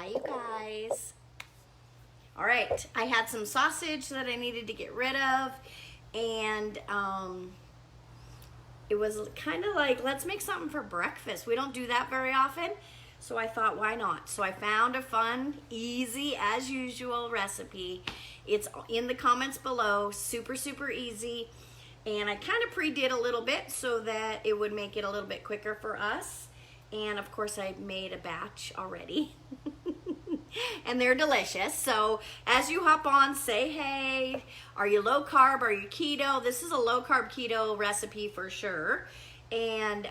Hi, you guys. All right, I had some sausage that I needed to get rid of, and it was kind of like, let's make something for breakfast. We don't do that very often, so I thought, why not? So I found a fun, easy, as usual recipe. It's in the comments below, super, super easy, and I kind of pre-did a little bit so that it would make it a little bit quicker for us. And of course I made a batch already and they're delicious. So as you hop on, say hey, are you low carb, are you keto? This is a low carb keto recipe for sure. And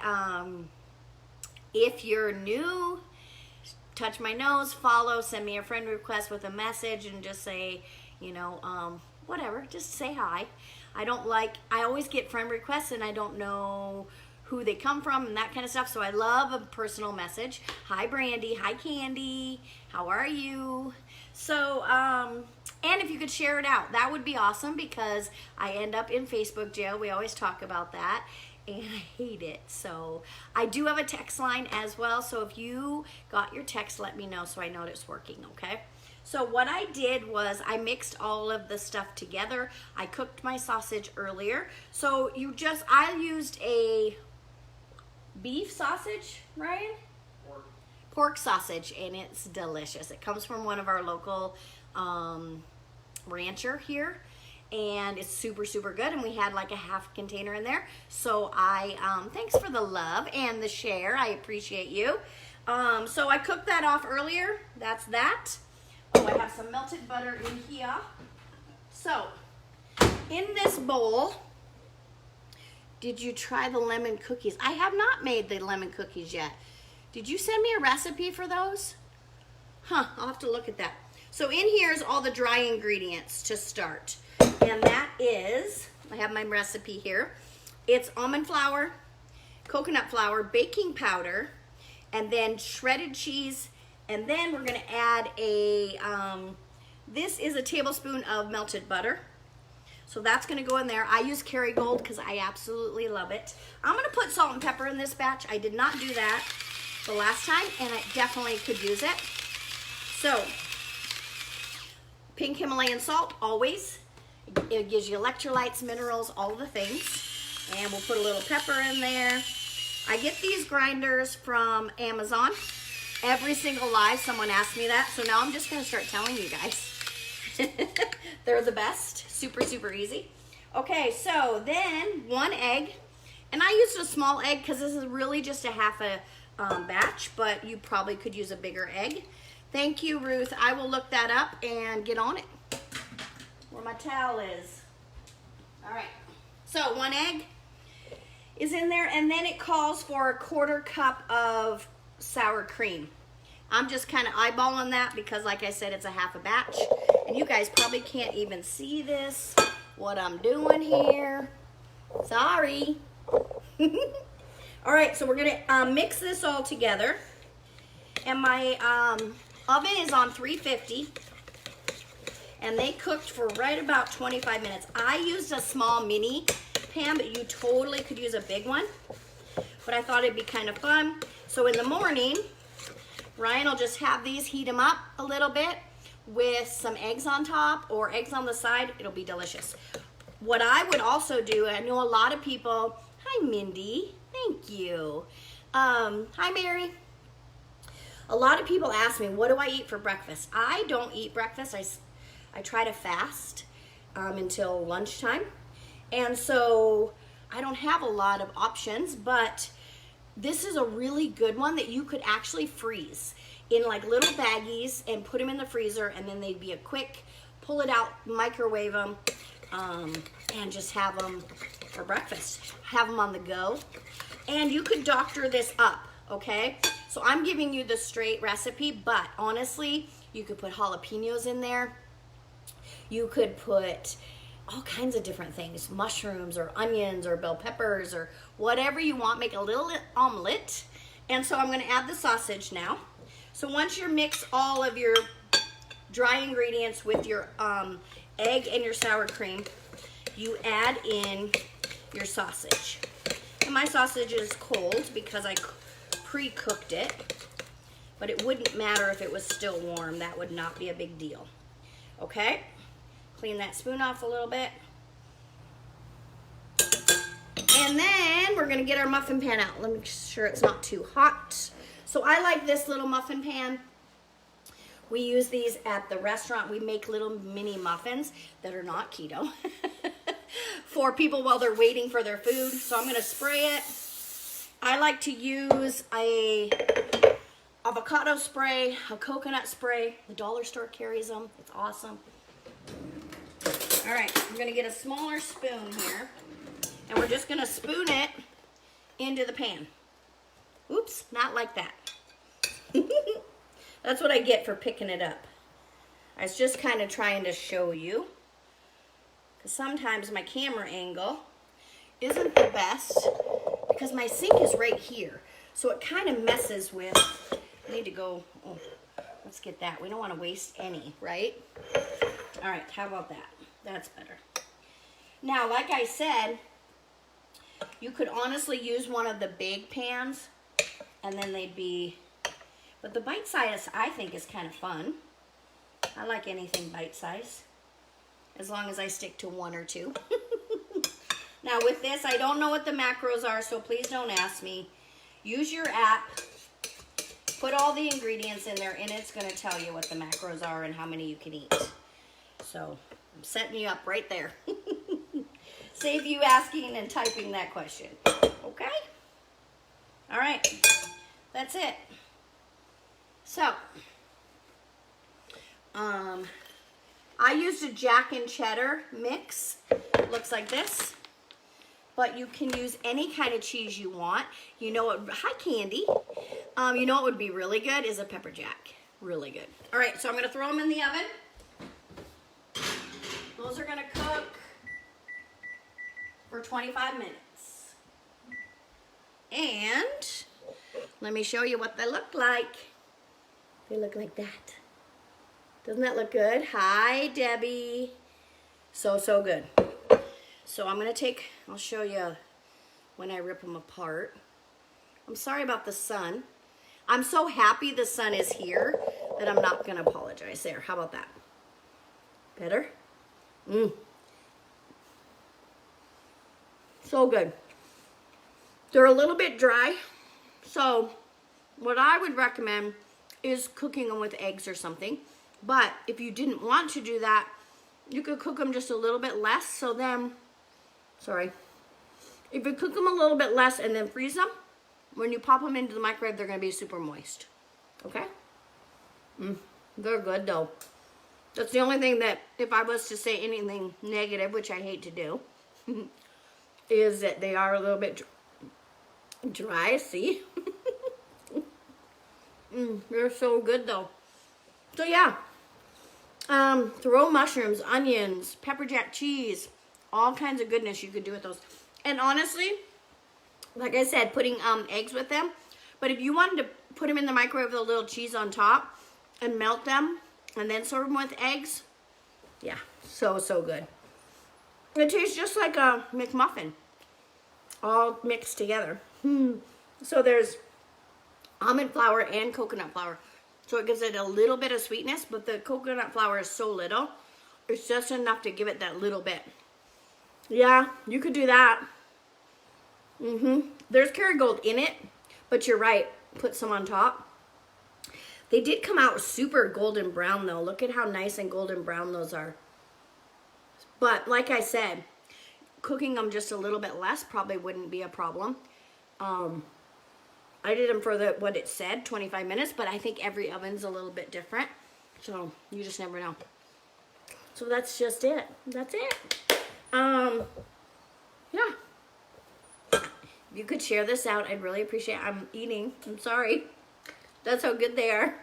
if you're new, touch my nose, follow, send me a friend request with a message and just say, you know, whatever, just say hi. I always get friend requests and I don't know who they come from and that kind of stuff, so I love a personal message. Hi Brandy, hi Candy, how are you? So and if you could share it out, that would be awesome, because I end up in Facebook jail. We always talk about that and I hate it. So I do have a text line as well, so if you got your text, let me know so I know it's working. Okay, so what I did was I mixed all of the stuff together. I cooked my sausage earlier, so I used a beef sausage, Ryan? Pork sausage, and it's delicious. It comes from one of our local rancher here, and it's super, super good, and we had like a half container in there. So thanks for the love and the share. I appreciate you. So I cooked that off earlier. That's that. Oh, I have some melted butter in here. So in this bowl, did you try the lemon cookies? I have not made the lemon cookies yet. Did you send me a recipe for those? Huh, I'll have to look at that. So in here is all the dry ingredients to start. And that is, I have my recipe here. It's almond flour, coconut flour, baking powder, and then shredded cheese. And then we're gonna add this is a tablespoon of melted butter. So that's gonna go in there. I use Kerrygold because I absolutely love it. I'm gonna put salt and pepper in this batch. I did not do that the last time, and I definitely could use it. So, pink Himalayan salt, always. It gives you electrolytes, minerals, all the things. And we'll put a little pepper in there. I get these grinders from Amazon. Every single live, someone asked me that, so now I'm just gonna start telling you guys. They're the best, super, super easy. Okay, so then 1 egg, and I used a small egg because this is really just a half a batch, but you probably could use a bigger egg. Thank you, Ruth. I will look that up and get on it. Where my towel is. All right, so 1 egg is in there, and then it calls for a 1/4 cup of sour cream. I'm just kind of eyeballing that because, like I said, it's a half a batch. And you guys probably can't even see this, what I'm doing here. Sorry. All right, so we're gonna mix this all together. And my oven is on 350. And they cooked for right about 25 minutes. I used a small mini pan, but you totally could use a big one. But I thought it'd be kind of fun. So in the morning, Ryan will just have these, heat them up a little bit with some eggs on top or eggs on the side. It'll be delicious. What I would also do, I know a lot of people, hi Mindy, thank you. Hi Mary. A lot of people ask me, what do I eat for breakfast? I don't eat breakfast. I try to fast until lunchtime. And so I don't have a lot of options, but this is a really good one that you could actually freeze in like little baggies and put them in the freezer, and then they'd be a quick, pull it out, microwave them, and just have them for breakfast. Have them on the go. And you could doctor this up, okay? So I'm giving you the straight recipe, but honestly, you could put jalapenos in there. You could put all kinds of different things, mushrooms or onions or bell peppers or whatever you want. Make a little omelet. And so I'm going to add the sausage now. So once you mix all of your dry ingredients with your egg and your sour cream, you add in your sausage. And my sausage is cold because I pre-cooked it. but it wouldn't matter if it was still warm. That would not be a big deal. Okay, clean that spoon off a little bit. And then we're gonna get our muffin pan out. Let me make sure it's not too hot. So I like this little muffin pan. We use these at the restaurant. We make little mini muffins that are not keto for people while they're waiting for their food. So I'm gonna spray it. I like to use a avocado spray, a coconut spray. The dollar store carries them. It's awesome. All right, I'm gonna get a smaller spoon here, and we're just gonna spoon it into the pan. Oops, not like that. That's what I get for picking it up. I was just kind of trying to show you, because sometimes my camera angle isn't the best, because my sink is right here. So it kind of messes with, I need to go, oh, let's get that. We don't want to waste any, right? All right, how about that? That's better. Now, like I said, you could honestly use one of the big pans, and then they'd be, but the bite size I think is kind of fun. I like anything bite size, as long as I stick to one or two. Now with this, I don't know what the macros are, so please don't ask me. Use your app, put all the ingredients in there, and it's gonna tell you what the macros are and how many you can eat. So I'm setting you up right there. Save you asking and typing that question, okay? All right, that's it. So, I used a Jack and Cheddar mix. It looks like this, but you can use any kind of cheese you want. You know what, hi Candy. You know what would be really good is a pepper jack, really good. All right, so I'm gonna throw them in the oven. Those are gonna cook for 25 minutes. And let me show you what they look like. They look like that. Doesn't that look good? Hi, Debbie. So, so good. So I'm gonna take, I'll show you when I rip them apart. I'm sorry about the sun. I'm so happy the sun is here that I'm not gonna apologize. There, how about that? Better? So good. They're a little bit dry, so what I would recommend is cooking them with eggs or something. But if you didn't want to do that, you could cook them just a little bit less. So then, sorry, if you cook them a little bit less and then freeze them, when you pop them into the microwave, they're gonna be super moist. Okay? They're good though. That's the only thing that, if I was to say anything negative, which I hate to do, is that they are a little bit dry, see? They're so good though. So yeah, throw mushrooms, onions, pepper jack cheese, all kinds of goodness you could do with those. And honestly, like I said, putting eggs with them. But if you wanted to put them in the microwave with a little cheese on top and melt them and then serve them with eggs, yeah, so, so good. It tastes just like a McMuffin, all mixed together. So there's almond flour and coconut flour. So it gives it a little bit of sweetness, but the coconut flour is so little, it's just enough to give it that little bit. Yeah, you could do that. There's Kerrygold in it, but you're right, put some on top. They did come out super golden brown though. Look at how nice and golden brown those are. But like I said, cooking them just a little bit less probably wouldn't be a problem. I did them for what it said, 25 minutes, but I think every oven's a little bit different. So you just never know. So that's just it. That's it. Yeah. If you could share this out, I'd really appreciate it. I'm eating. I'm sorry. That's how good they are.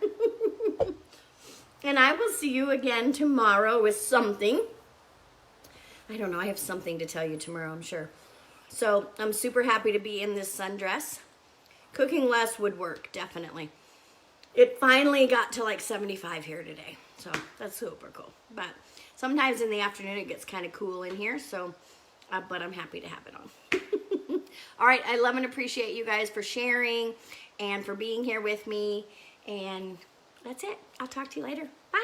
And I will see you again tomorrow with something. I don't know. I have something to tell you tomorrow, I'm sure. So I'm super happy to be in this sundress. Cooking less would work, definitely. It finally got to like 75 here today. So that's super cool. But sometimes in the afternoon it gets kind of cool in here. So, but I'm happy to have it on. All right, I love and appreciate you guys for sharing and for being here with me. And that's it. I'll talk to you later. Bye.